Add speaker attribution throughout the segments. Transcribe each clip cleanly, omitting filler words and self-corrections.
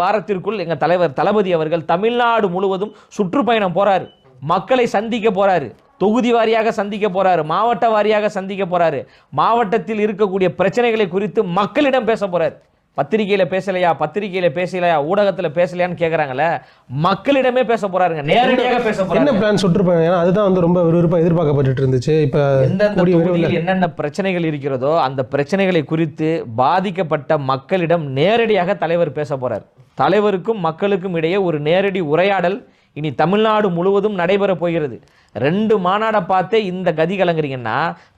Speaker 1: வாரத்திற்குள் எங்க தலைவர் தளபதி அவர்கள் தமிழ்நாடு முழுவதும் சுற்றுப்பயணம் போறாரு. மக்களை சந்திக்க போறாரு. தொகுதி வாரியாக சந்திக்க போறாரு. மாவட்ட வாரியாக சந்திக்க போறாரு. மாவட்டத்தில் இருக்கக்கூடிய பிரச்சனைகளை குறித்து மக்களிடம் பேச போறாரு. பத்திரிகையில பேசலையா, ஊடகத்துல பேசலையான்னு கேக்குறாங்கல்ல, மக்களிடமே பேச போறாருங்க. நேரடியாக பேச போறாரு.
Speaker 2: என்ன பிளான் சுற்றுப்பயணம்? அதுதான் ரொம்ப விறுவிறுப்பா எதிர்பார்க்கப்பட்டு இருந்துச்சு. இப்ப
Speaker 1: என்னென்ன பிரச்சனைகள் இருக்கிறதோ அந்த பிரச்சனைகளை குறித்து பாதிக்கப்பட்ட மக்களிடம் நேரடியாக தலைவர் பேச போறார். தலைவருக்கும் மக்களுக்கும் இடையே ஒரு நேரடி உரையாடல் இனி தமிழ்நாடு முழுவதும் நடைபெற போகிறது. 2 மாநாடை பார்த்தே இந்த கதி கலங்குறீங்கன்னா,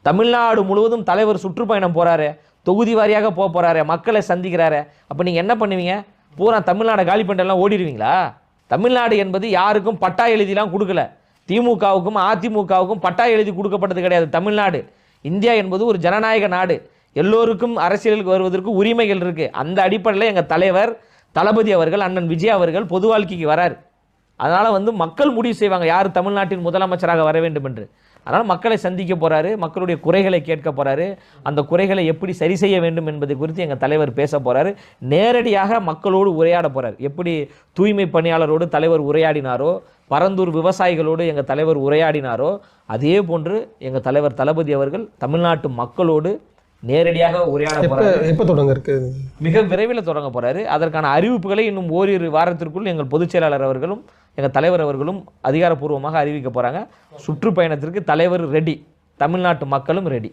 Speaker 1: தமிழ்நாடு முழுவதும் தலைவர் சுற்றுப்பயணம் போறாரு, தொகுதி வாரியாக போறாரு, மக்களை சந்திக்கிறாரு. அப்போ நீங்கள் என்ன பண்ணுவீங்க? பூரா தமிழ்நாடு காலி பண்ணிட்டெல்லாம் ஓடிடுவீங்களா? தமிழ்நாடு என்பது யாருக்கும் பட்டா எழுதிலாம் கொடுக்கல. திமுகவுக்கும் அதிமுகவுக்கும் பட்டா எழுதி கொடுக்கப்பட்டது கிடையாது. தமிழ்நாடு, இந்தியா என்பது ஒரு ஜனநாயக நாடு. எல்லோருக்கும் அரசியலுக்கு வருவதற்கு உரிமைகள் இருக்கு. அந்த அடிப்படையில் எங்கள் தலைவர் தளபதி அவர்கள், அண்ணன் விஜய் அவர்கள் பொது வாழ்க்கைக்கு வரார். அதனால் மக்கள் முடிவு செய்வாங்க யார் தமிழ்நாட்டின் முதலமைச்சராக வர வேண்டும் என்று. அதனால் மக்களை சந்திக்க போகிறாரு, மக்களுடைய குறைகளை கேட்க போகிறாரு, அந்த குறைகளை எப்படி சரி செய்ய வேண்டும் என்பதை குறித்து எங்கள் தலைவர் பேச போகிறாரு. நேரடியாக மக்களோடு உரையாட போகிறார். எப்படி தூய்மை பணியாளரோடு தலைவர் உரையாடினாரோ, பரந்தூர் விவசாயிகளோடு எங்கள் தலைவர் உரையாடினாரோ, அதே போன்று எங்கள் தலைவர் தளபதி அவர்கள் தமிழ்நாட்டு மக்களோடு நேரடியாக உரையாட போறாரு.
Speaker 2: எப்ப தொடங்க இருக்கு?
Speaker 1: மிக விரைவில் தொடங்க போறாரு. அதற்கான அறிவிப்புகளை இன்னும் ஓரிரு வாரத்திற்குள் எங்கள் பொதுச் செயலாளர் அவர்களும் எங்கள் தலைவர் அவர்களும் அதிகாரப்பூர்வமாக அறிவிக்க போறாங்க. சுற்றுப்பயணத்திற்கு தலைவர் ரெடி, தமிழ்நாட்டு மக்களும் ரெடி.